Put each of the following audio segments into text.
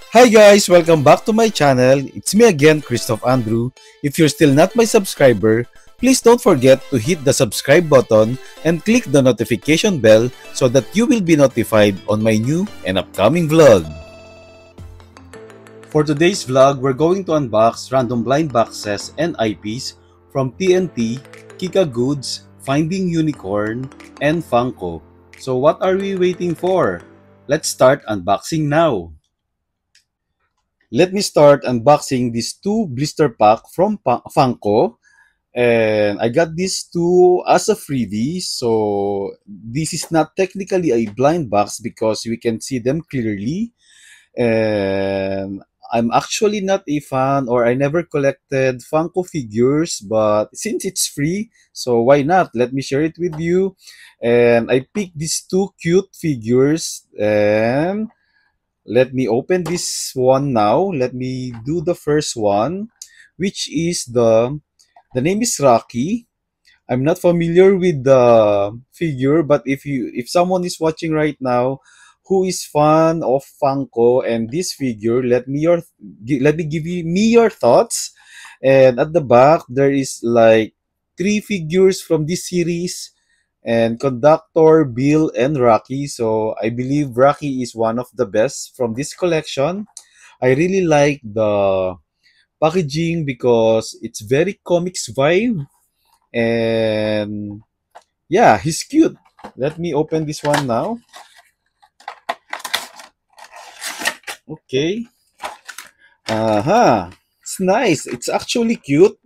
Hi guys, welcome back to my channel. It's me again, Christoph Andrew. If you're still not my subscriber, please don't forget to hit the subscribe button and click the notification bell so that you will be notified on my new and upcoming vlog. For today's vlog, we're going to unbox random blind boxes and IPs from TNT, Kika Goods, Finding Unicorn, and Funko. So what are we waiting for? Let's start unboxing now. Let me start unboxing these two blister pack from Funko. And I got these two as a freebie. So this is not technically a blind box because we can see them clearly. And I'm actually not a fan, or I never collected Funko figures, but since it's free, so why not? Let me share it with you. And I picked these two cute figures, and let me open this one now. Let me do the first one, which is the name is Rocky. I'm not familiar with the figure, but if someone is watching right now who is fan of Funko and this figure, let me give you me your thoughts. And at the back there is like three figures from this series, and Conductor, Bill, and Rocky. So I believe Rocky is one of the best from this collection. I really like the packaging because it's very comics vibe, and yeah, he's cute. Let me open this one now. Okay. It's nice. It's actually cute.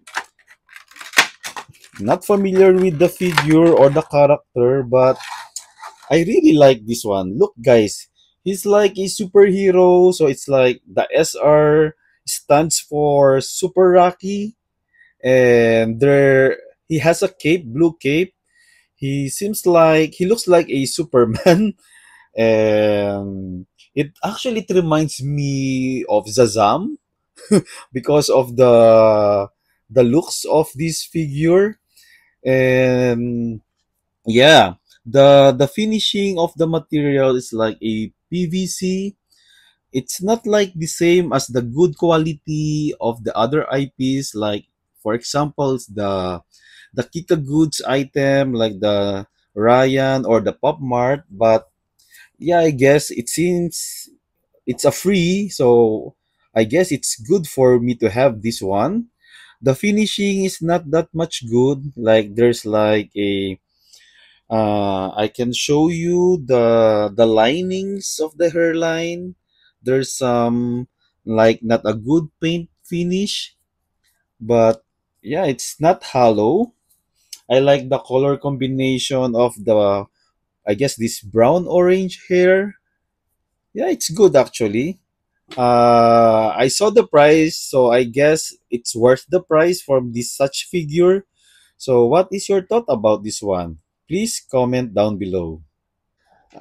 Not familiar with the figure or the character, but I really like this one. Look, guys, he's like a superhero. So it's like the SR stands for Super Rocky, and there he has a cape, blue cape. He looks like a Superman, and it reminds me of Zazam because of the looks of this figure. And yeah, the finishing of the material is like a PVC. It's not like the same as the good quality of the other IPs, like for example the Kika Goods item, like the Ryan or the Pop Mart. But yeah, I guess it seems it's a free, so I guess it's good for me to have this one. The finishing is not that much good. Like there's like a I can show you the linings of the hairline. There's some like not a good paint finish, but yeah, it's not hollow. I like the color combination of the, I guess, this brown orange hair. Yeah, it's good actually. I saw the price, so I guess it's worth the price for this such figure. So what is your thought about this one? Please comment down below.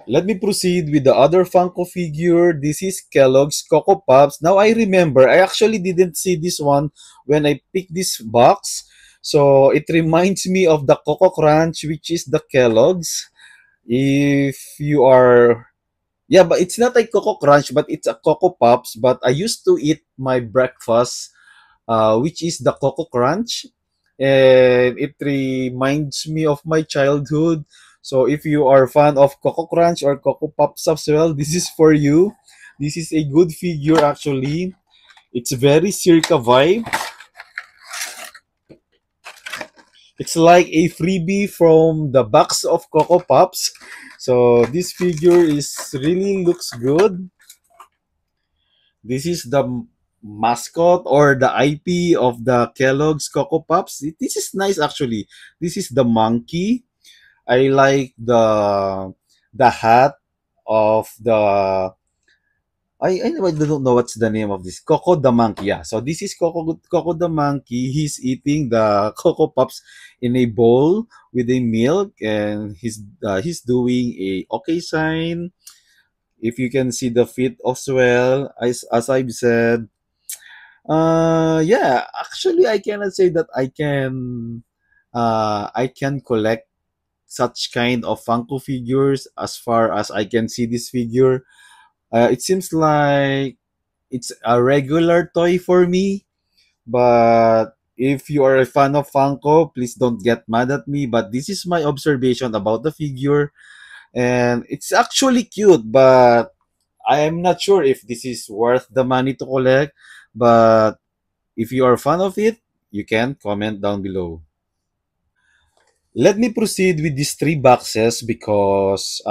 Let me proceed with the other Funko figure. This is Kellogg's Coco Pops. Now I remember, I actually didn't see this one when I picked this box. So it reminds me of the Coco Crunch, which is the Kellogg's. If you are, yeah, but it's not like Coco Crunch, but it's a Coco Pops. But I used to eat my breakfast, which is the Coco Crunch, and it reminds me of my childhood. So if you are a fan of Coco Crunch or Coco Pops as well, this is for you. This is a good figure actually. It's very circa vibe. It's like a freebie from the box of Coco Pops. So this figure is really looks good. This is the mascot or the IP of the Kellogg's Coco Pops. This is nice actually. This is the monkey. I like the hat of the I don't know what's the name of this. Coco the monkey. Yeah. So this is Coco the monkey. He's eating the Coco Pops in a bowl with a milk, and he's doing a okay sign. If you can see the feet as well, as I've said, yeah, actually, I cannot say that I can collect such kind of Funko figures as far as I can see this figure. It seems like it's a regular toy for me. But if you are a fan of Funko, please don't get mad at me. But this is my observation about the figure. And it's actually cute, but I am not sure if this is worth the money to collect. But if you are a fan of it, you can comment down below. Let me proceed with these three boxes because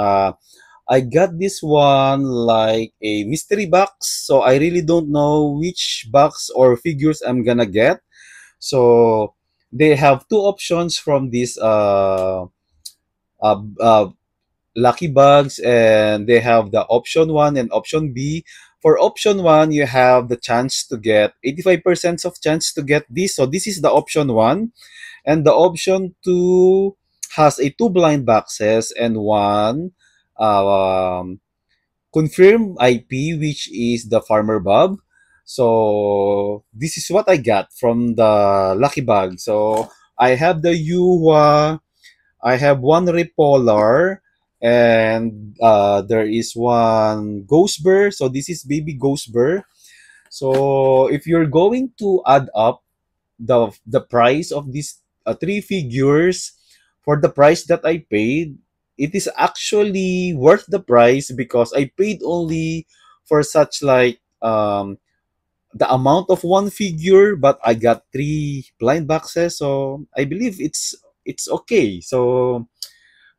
I got this one like a mystery box. So I really don't know which box or figures I'm gonna get. So they have two options from this uh, uh, lucky bugs, and they have the option 1 and option B. For option 1, you have the chance to get 85% of chance to get this. So this is the option 1, and the option 2 has a two blind boxes and one confirm IP, which is the Farmer Bob. So this is what I got from the lucky bag. So I have the Yuwa, I have one Repolar, and there is one Ghost Bear. So this is baby Ghost Bear. So if you're going to add up the price of these three figures for the price that I paid, it is actually worth the price because I paid only for such like the amount of one figure, but I got three blind boxes, so I believe it's okay. So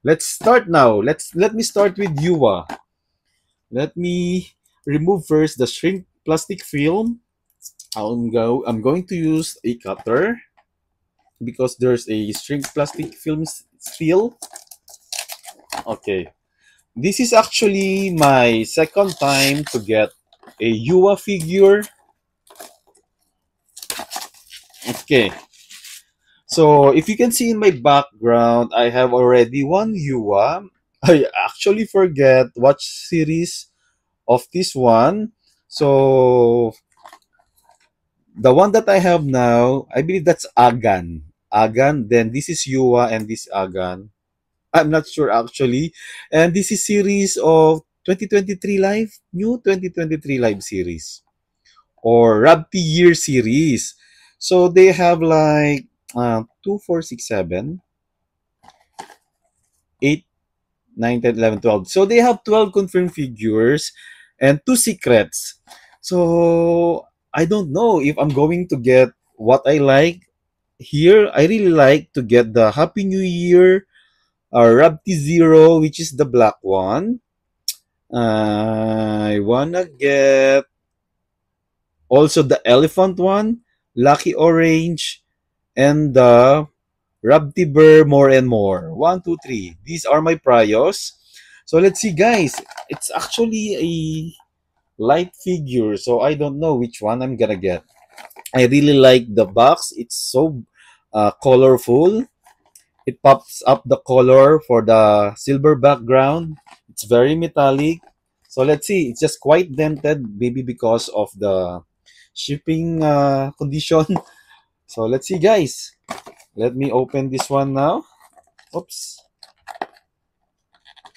let's start now. Let me start with Yuwa. Let me remove first the shrink plastic film. I'm going to use a cutter because there's a shrink plastic film still. Okay. This is actually my second time to get a Yuwa figure. Okay. So if you can see in my background, I have already one Yuwa. I actually forget what series of this one. So the one that I have now, I believe that's Agan. Agan, then this is Yuwa and this Agan. I'm not sure actually. And this is series of 2023 Live, new 2023 Live series or Rabti Year series. So they have like 2, 4, 6, 7, 8, 9, 10, 11, 12. So they have 12 confirmed figures and two secrets. So I don't know if I'm going to get what I like here. I really like to get the Happy New Year Rabti Zero, which is the black one. I wanna get also the elephant one, Lucky Orange, and the Rabti Burr more and more. One, two, three. These are my priors. So let's see, guys. It's actually a light figure, so I don't know which one I'm gonna get. I really like the box. It's so colorful. It pops up the color for the silver background. It's very metallic. So let's see. It's just quite dented, maybe because of the shipping condition. So let's see, guys. Let me open this one now. Oops.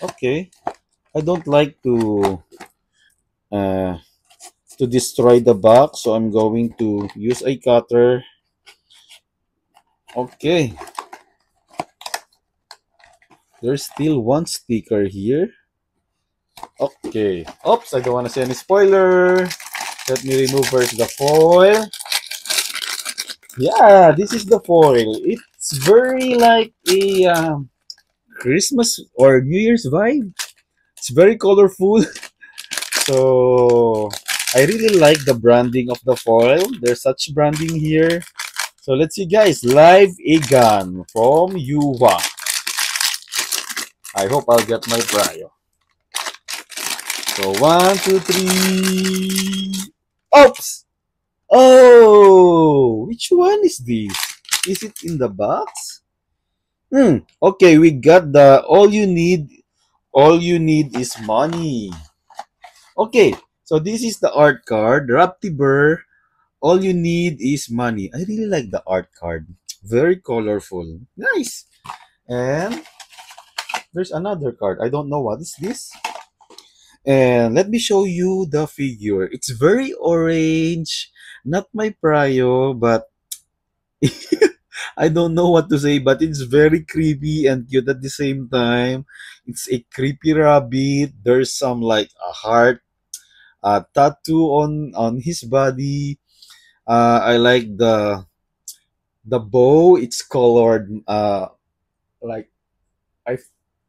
Okay. I don't like uh, to destroy the box, so I'm going to use a cutter. Okay. There's still one sticker here. Okay. Oops, I don't want to say any spoiler. Let me remove first the foil. Yeah, this is the foil. It's very like a Christmas or New Year's vibe. It's very colorful. So I really like the branding of the foil. There's such branding here. So let's see, guys. Live Egan from Yuwa. I hope I'll get my Brio. So one, two, three. Oops! Oh, which one is this? Is it in the box? Okay, we got the all you need. All you need is money. Okay, so this is the art card. Raptiver. All you need is money. I really like the art card. Very colorful. Nice. And there's another card. I don't know what is this. And let me show you the figure. It's very orange, not my prio, but I don't know what to say, but it's very creepy and cute at the same time. It's a creepy rabbit. There's some like a heart, a tattoo on his body. I like the bow. It's colored like I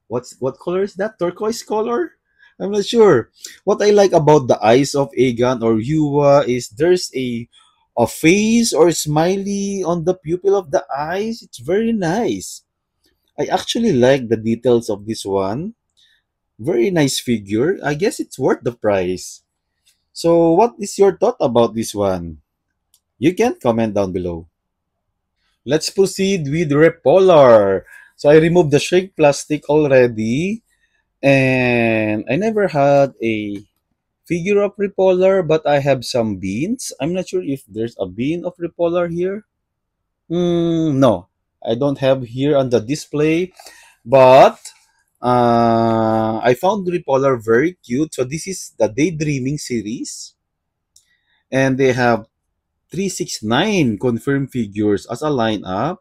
what color is that? Turquoise color? I'm not sure. What I like about the eyes of Aegon or Yua is there's a face or smiley on the pupil of the eyes. It's very nice. I actually like the details of this one. Very nice figure. I guess it's worth the price. So what is your thought about this one? You can comment down below. Let's proceed with Repolar. So I removed the shrink plastic already. And I never had a figure of Repolar, but I have some beans. I'm not sure if there's a bean of Repolar here. No, I don't have here on the display, but I found Repolar very cute. So this is the Daydreaming series, and they have 369 confirmed figures as a lineup.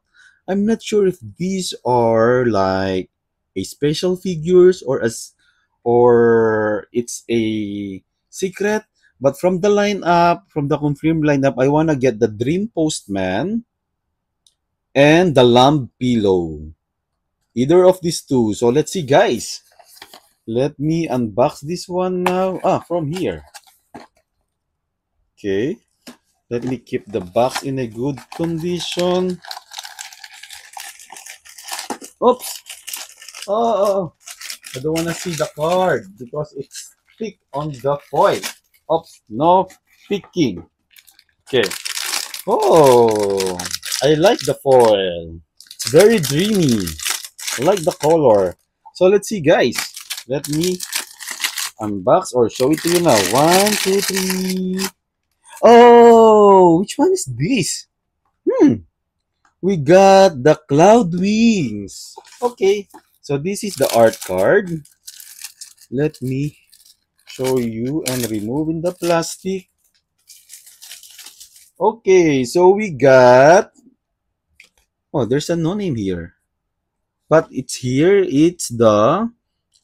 I'm not sure if these are like a special figures or it's a secret. But from the lineup, from the confirmed lineup, I wanna get the Dream Postman and the Lamb Pillow. Either of these two. So let's see, guys. Let me unbox this one now. From here. Okay. Let me keep the box in a good condition. Oops. Oh. I don't want to see the card because it's thick on the foil. Oops. No picking. Okay. Oh. I like the foil. It's very dreamy. I like the color. So let's see, guys. Let me unbox or show it to you now. One, two, three. Oh, which one is this? We got the Cloud Wings. Okay, so this is the art card. Let me show you and removing the plastic. Okay, so we got. Oh, there's a no name here, but it's here. It's the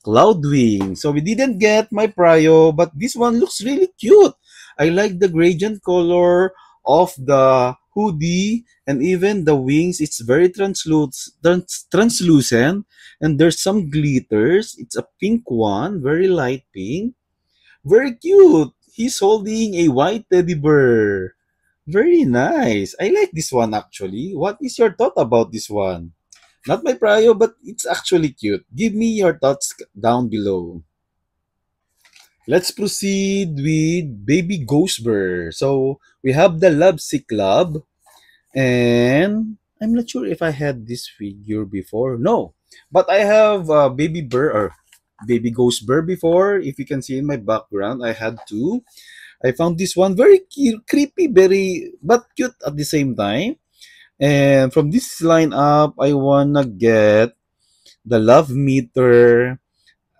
Cloudwing. So we didn't get my Prio, but this one looks really cute. I like the gradient color of the hoodie and even the wings. It's very translucent and there's some glitters. It's a pink one, very light pink. Very cute. He's holding a white teddy bear. Very nice. I like this one actually. What is your thought about this one? Not my prio, but it's actually cute. Give me your thoughts down below. Let's proceed with Baby Ghost Bear. So we have the Lovesick Love, and I'm not sure if I had this figure before. No, but I have Baby Bear or Baby Ghost Bear before. If you can see in my background, I had two. I found this one very cute, creepy, very but cute at the same time. And from this lineup, I wanna get the Love Meter.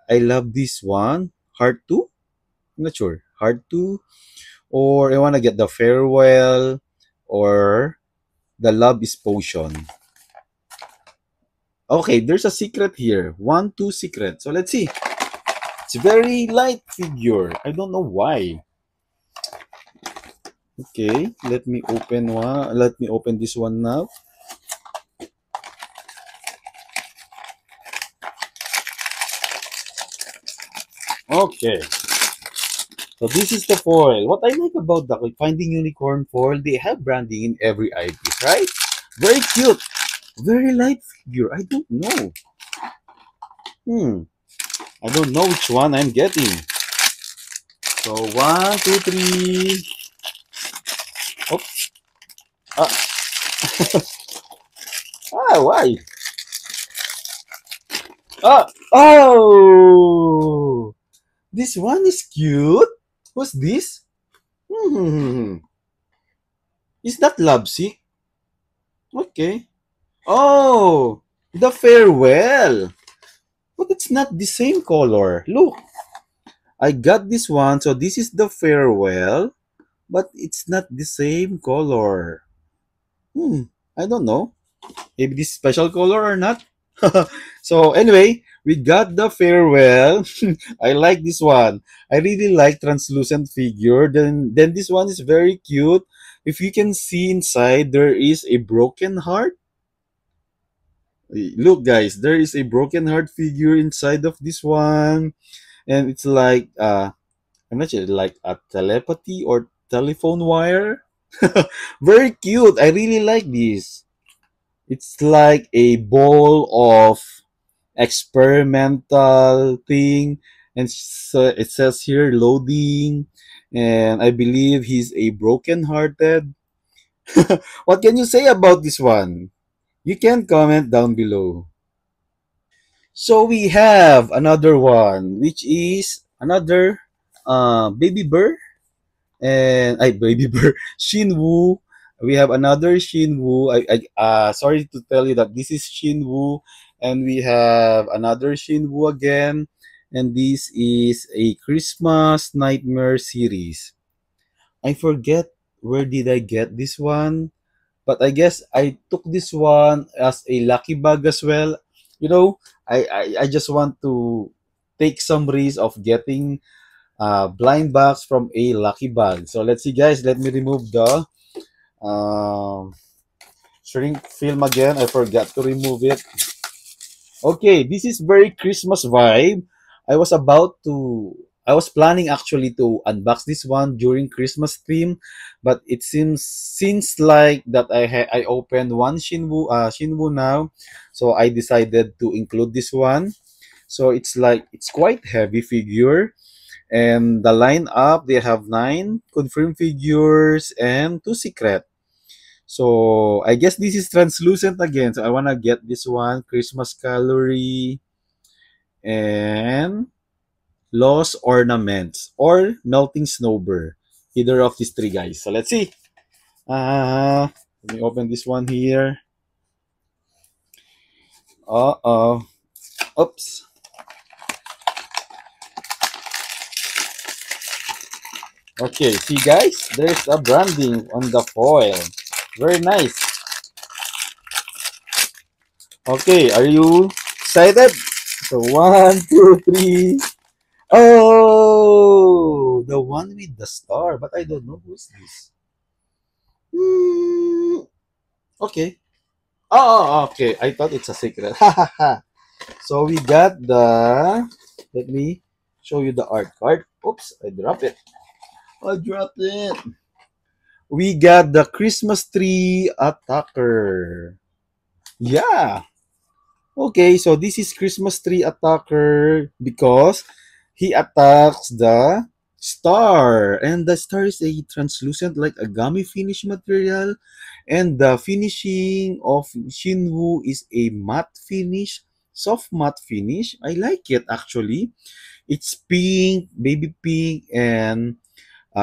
I love this one. Heart 2? I'm not sure. Heart 2? Or I wanna get the Farewell or the Love is Potion. Okay, there's a secret here. 1, 2 secret. So let's see. It's very light figure. I don't know why. Okay, let me open one. Let me open this one now. Okay. So this is the foil. What I like about the Finding Unicorn foil, they have branding in every eyepiece, right? Very cute. Very light figure. I don't know. I don't know which one I'm getting. So 1, 2, 3. Oops. Ah, why? Oh! This one is cute. What's this? Hmm. Is that Lovesick? Okay. Oh, the Farewell. But it's not the same color. Look, I got this one. So this is the farewell, but it's not the same color. I don't know. Maybe this special color or not. So anyway, we got the farewell. I like this one. I really like translucent figure. Then this one is very cute. If you can see inside, there is a broken heart. Look, guys, there is a broken heart figure inside of this one, and it's like I'm not sure, like a telepathy or telephone wire. Very cute. I really like this. It's like a ball of experimental thing, and so it says here loading, and I believe he's a broken-hearted. What can you say about this one? You can comment down below. So we have another one, which is another baby bear and ay baby bear Shinwoo. We have another Shinwoo. Sorry to tell you that this is Shinwoo, and we have another Shinwoo again, and this is a Christmas Nightmare series. I forget where did I get this one, but I guess I took this one as a lucky bag as well. You know, I just want to take some risk of getting blind box from a lucky bag. So let's see, guys. Let me remove the um, shrink film again. I forgot to remove it. Okay, this is very Christmas vibe. I was about to. I was planning actually to unbox this one during Christmas theme, but it seems like that I opened one Shinwoo now, so I decided to include this one. So it's quite heavy figure. And the lineup, they have 9 confirmed figures and 2 secret. So I guess this is translucent again. So I wanna get this one, Christmas calorie and lost ornaments or melting snowbird. Either of these three guys. So let's see. Let me open this one here. Uh-oh. Oops. Okay, see guys, there's a branding on the foil. Very nice. Okay, are you excited? So one, two, three. Oh, the one with the star, but I don't know who's this. Hmm, okay. Oh, okay. I thought it's a secret. So we got the. Let me show you the art card. Oops, I dropped it. I dropped it. We got the Christmas tree attacker. Yeah. Okay, so this is Christmas tree attacker because he attacks the star, and the star is a translucent like a gummy finish material, and the finishing of Shinwoo is a matte finish, soft matte finish. I like it actually. It's pink, baby pink, and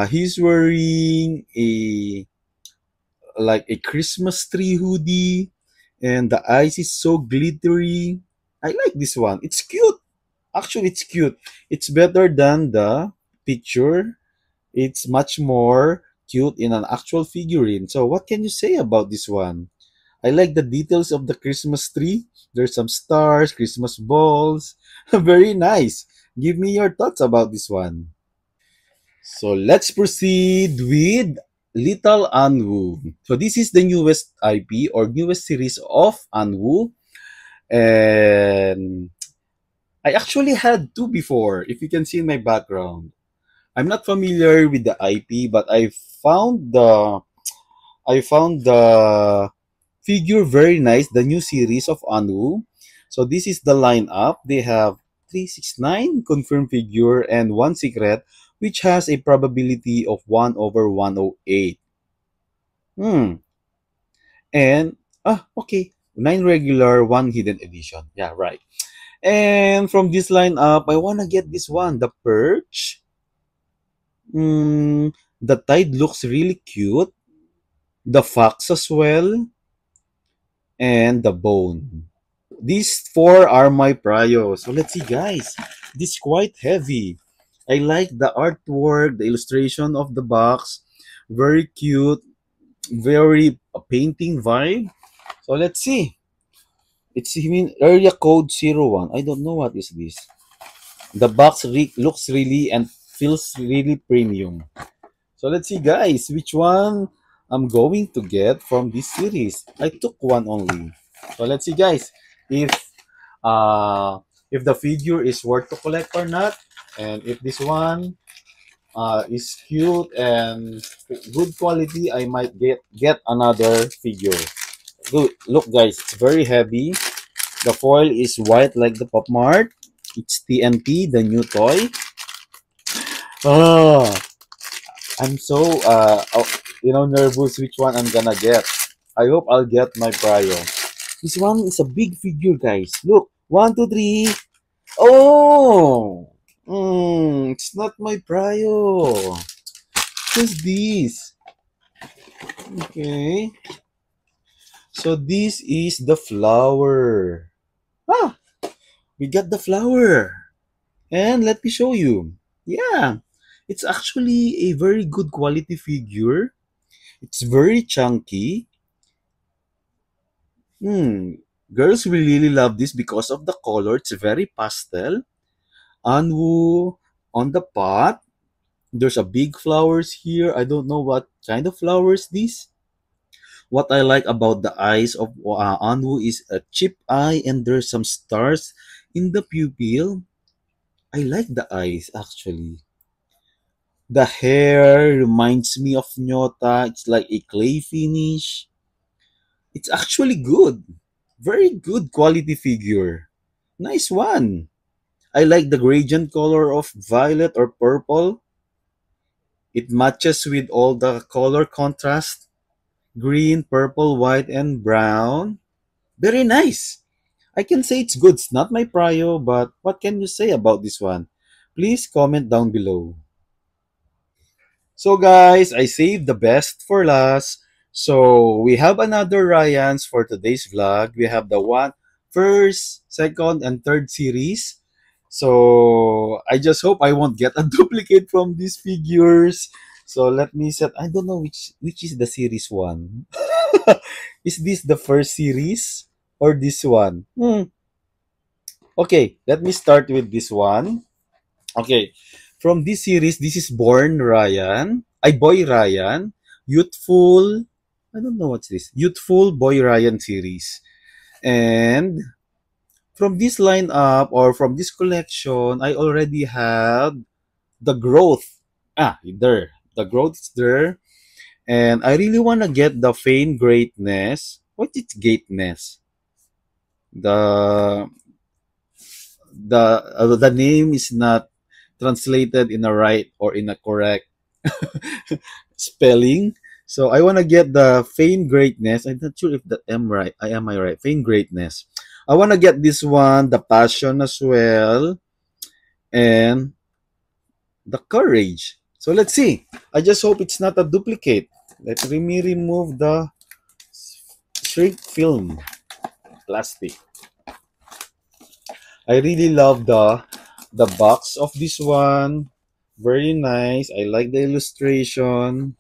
he's wearing a like a Christmas tree hoodie, and the eyes is so glittery. I like this one. It's cute. Actually, it's cute. It's better than the picture. It's much more cute in an actual figurine. So, what can you say about this one? I like the details of the Christmas tree. There's some stars, Christmas balls. Very nice. Give me your thoughts about this one. So let's proceed with Little Anwu. So this is the newest IP or newest series of Anwu. And I actually had two before, if you can see in my background. I'm not familiar with the IP, but I found the figure very nice, the new series of Anwu. So this is the lineup. They have 369 confirmed figure and 1 secret, which has a probability of 1 over 108. Hmm. And okay. 9 regular, 1 hidden edition. Yeah, right. And from this lineup, I wanna get this one, the perch. Hmm. The tide looks really cute. The fox as well, and the bone. These four are my prio. So let's see, guys. This is quite heavy. I like the artwork, the illustration of the box. Very cute, very painting vibe. So let's see. It's even area code 01. I don't know what is this. The box looks really and feels really premium. So let's see, guys, which one I'm going to get from this series. I took one only. So let's see, guys, uh if the figure is worth to collect or not, and if this one is cute and good quality, I might get another figure. Look, guys, it's very heavy. The foil is white like the Pop Mart. It's TNT, the new toy. Oh, I'm so nervous which one I'm gonna get. I hope I'll get my Prio. This one is a big figure, guys. Look, one, two, three. Oh, it's not my Prio. What's this? Okay, so this is the flower. Ah, we got the flower. And let me show you. Yeah, it's actually a very good quality figure. It's very chunky. Girls will really love this because of the color. It's very pastel. Anwu on the pot. There's a big flowers here. I don't know what kind of flowers this. What I like about the eyes of Anwu is a chip eye and there's some stars in the pupil. I like the eyes actually. The hair reminds me of Nyota. It's like a clay finish. It's actually good. Very good quality figure. Nice one. I like the gradient color of violet or purple. It matches with all the color contrast. Green, purple, white, and brown. Very nice. I can say it's good. It's not my prio, but what can you say about this one? Please comment down below. So guys, I saved the best for last. So we have another Ryans for today's vlog. We have the first, second, and third series. So I just hope I won't get a duplicate from these figures. So let me set. I don't know which is the series one. Is this the first series or this one? Okay, let me start with this one. Okay, from this series, this is Born Ryan. Boy Ryan. Youthful. I don't know what's this. Youthful Boy Ryan series. And from this lineup or from this collection, I already have the growth. There. The growth is there. And I really want to get the Feign Greatness. What is greatness? The the name is not translated in a right or in a correct spelling. So I want to get the Feign Greatness. I'm not sure if that am right. Am I right? Feign Greatness. I want to get this one, the Passion as well, and the Courage. So let's see. I just hope it's not a duplicate. Let me remove the shrink film plastic. I really love the box of this one. Very nice. I like the illustration.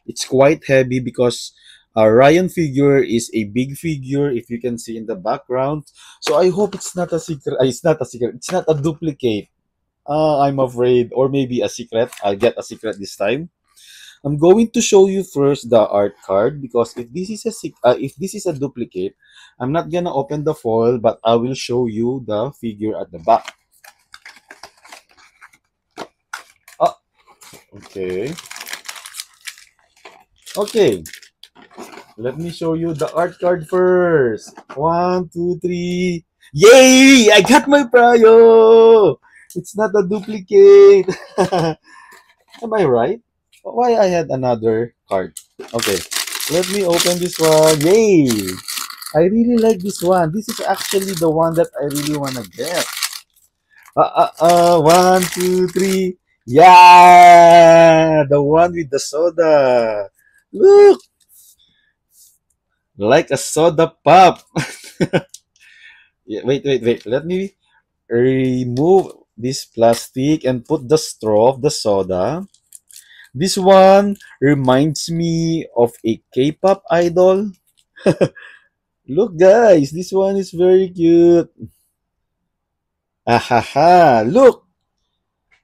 It's quite heavy because Ryan figure is a big figure, if you can see in the background. So I hope it's not a secret. It's not a secret. It's not a duplicate. I'm afraid, or maybe a secret. I'll get a secret this time. I'm going to show you first the art card because if this is a duplicate, I'm not gonna open the foil, but I will show you the figure at the back. Oh, okay. Okay, let me show you the art card first. One, two, three. Yay! I got my Prio! It's not a duplicate. Am I right? Why I had another card? Okay, let me open this one. Yay! I really like this one. This is actually the one that I really want to get. One, two, three. Yeah! The one with the soda. Look! Like a soda pop. Yeah, wait. Let me remove. this plastic and put the straw of the soda. This one reminds me of a K-pop idol. Look, guys, this one is very cute. Ahaha, look,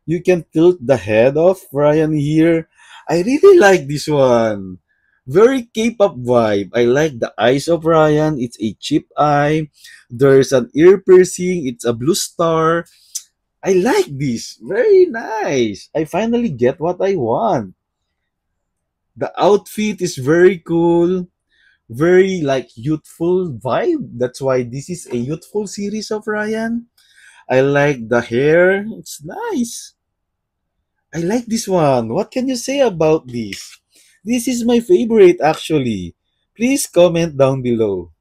you can tilt the head of Ryan here. I really like this one. Very K-pop vibe. I like the eyes of Ryan. It's a chip eye. There's an ear piercing. It's a blue star. I like this. Very nice. I finally get what I want. The outfit is very cool. Very like youthful vibe. That's why this is a youthful series of Ryan. I like the hair. It's nice. I like this one. What can you say about this? This is my favorite actually. Please comment down below.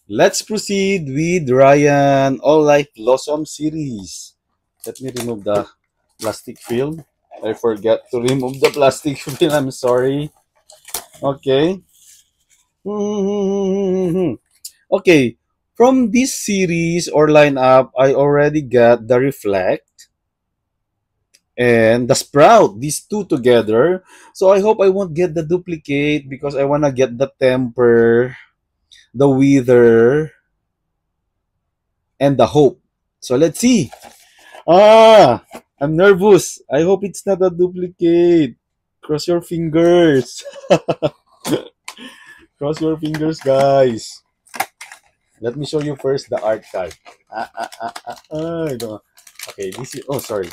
Let's proceed with Ryan All Life Blossom series. Let me remove the plastic film. I forgot to remove the plastic film. I'm sorry. Okay. Okay. From this series or lineup, I already got the Reflect and the Sprout, these two together. So I hope I won't get the duplicate because I want to get the Temper, the Wither, and the Hope. So let's see. Ah, I'm nervous. I hope it's not a duplicate. Cross your fingers. Cross your fingers, guys. Let me show you first the art card. I don't. Okay, this is. Oh, sorry.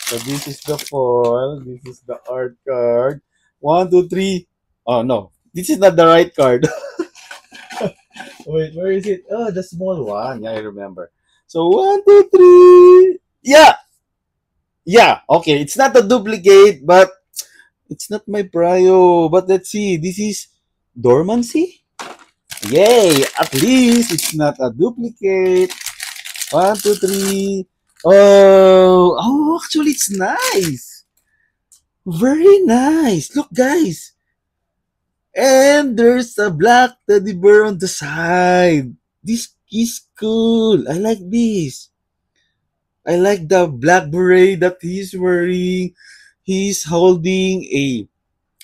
So this is the foil. This is the art card. One, two, three. Oh no, this is not the right card. Wait, where is it? Oh, the small one. Yeah, I remember. So one, two, three. Yeah, yeah. Okay, it's not a duplicate, but it's not my prio. But let's see. This is dormancy. Yay! At least it's not a duplicate. One, two, three. Oh, actually, it's nice. Very nice. Look, guys. And there's a black teddy bear on the side. This is cool. I like this. I like the black beret that he's wearing. He's holding a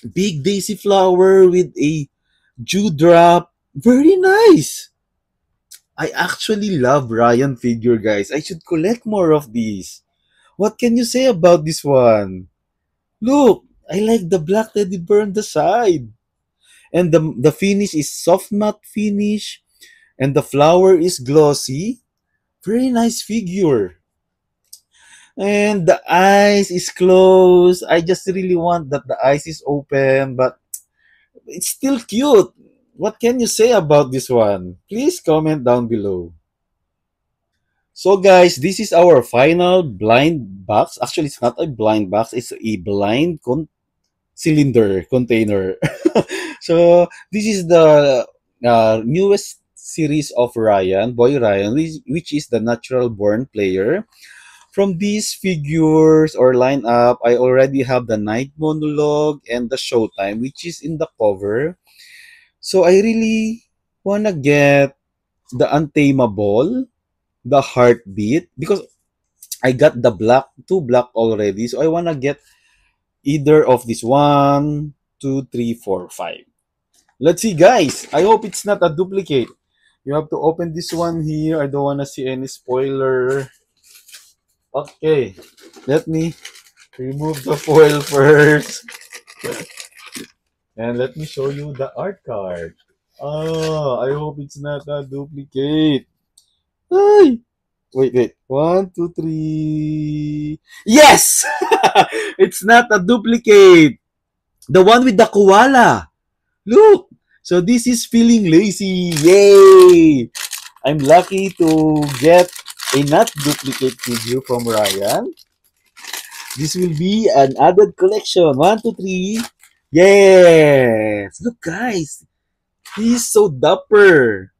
big daisy flower with a dewdrop. Very nice. I actually love Ryan figure, guys. I should collect more of these. What can you say about this one? Look, I like the black teddy bear on the side. And the finish is soft matte finish. And the flower is glossy. Very nice figure. And the eyes is closed. I just really want that the eyes is open, but it's still cute. What can you say about this one? Please comment down below. So guys, this is our final blind box. Actually, it's not a blind box. It's a blind cylinder container. So this is the newest series of Ryan, Boy Ryan, which is the natural born player. From these figures or lineup, I already have the Night Monologue and the Showtime, which is in the cover. So I really wanna get the Untamable, the Heartbeat, because I got the black, two black already. So I wanna get either of this one, two, three, four, five. Let's see, guys. I hope it's not a duplicate. You have to open this one here. I don't wanna see any spoiler. Okay, let me remove the foil first. And let me show you the art card. Oh, I hope it's not a duplicate. Ay! Wait. One, two, three. Yes! It's not a duplicate. The one with the koala. Look! So this is feeling lazy. Yay! I'm lucky to get a not duplicate figure from Ryan. This will be an added collection. One, two, three. Yes! Look, guys. He's so dapper.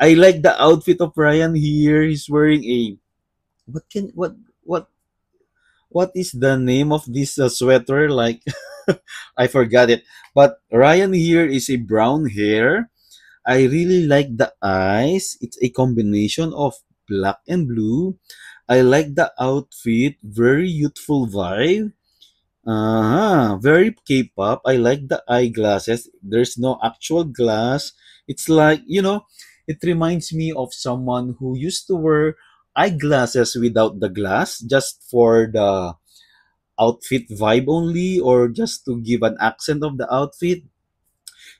I like the outfit of Ryan here. He's wearing a what can what is the name of this sweater? Like I forgot it. But Ryan here is a brown hair. I really like the eyes. It's a combination of black and blue. I like the outfit, very youthful vibe. Very K-pop. I like the eyeglasses. There's no actual glass. It's like, it reminds me of someone who used to wear eyeglasses without the glass just for the outfit vibe only, or just to give an accent of the outfit.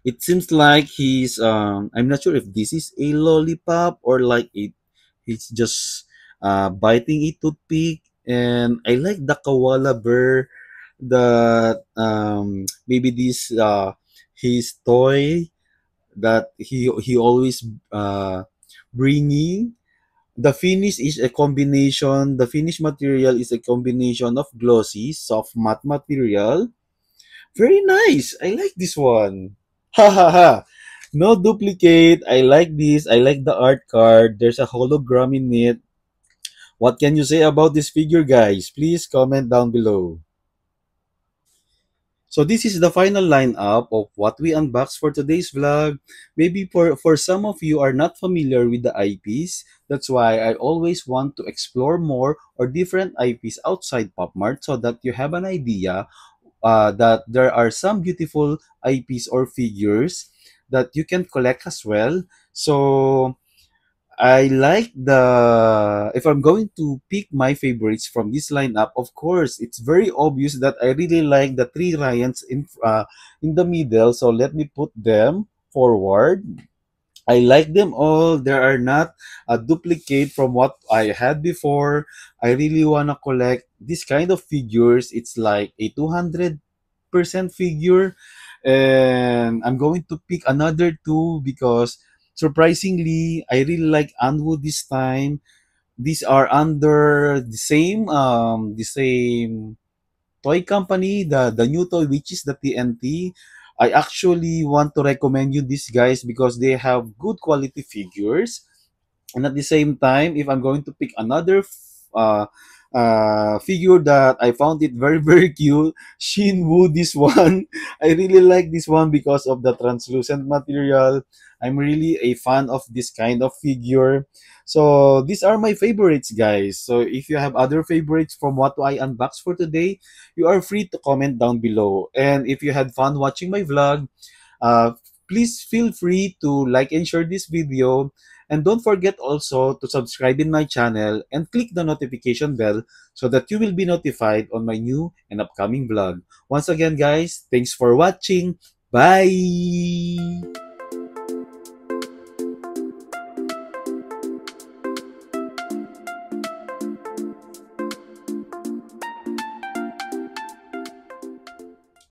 It seems like I'm not sure if this is a lollipop or like he's just biting a toothpick. And I like the koala bear that maybe this his toy that he always bringing. The finish material is a combination of glossy soft matte material. Very nice. I like this one. Ha ha ha. No duplicate. I like this. I like the art card. There's a hologram in it. What can you say about this figure, guys? Please comment down below. So this is the final lineup of what we unboxed for today's vlog. Maybe for some of you are not familiar with the IPs. That's why I always want to explore more or different IPs outside Pop Mart so that you have an idea that there are some beautiful IPs or figures that you can collect as well. So I like if I'm going to pick my favorites from this lineup, of course, it's very obvious that I really like the three Ryans in the middle. So let me put them forward. I like them all. There are not a duplicate from what I had before. I really wanna collect this kind of figures. It's like a 200% figure, and I'm going to pick another two because surprisingly, I really like Anwu this time. These are under the same toy company, the new toy, which is the TNT. I actually want to recommend you these guys because they have good quality figures. And at the same time, if I'm going to pick another figure that I found it very very cute, Shinwoo, this one. I really like this one because of the translucent material. I'm really a fan of this kind of figure. So these are my favorites, guys. So if you have other favorites from what I unboxed for today, you are free to comment down below. And if you had fun watching my vlog, uh, please feel free to like and share this video. And don't forget also to subscribe in my channel and click the notification bell so that you will be notified on my new and upcoming vlog. Once again, guys, thanks for watching. Bye!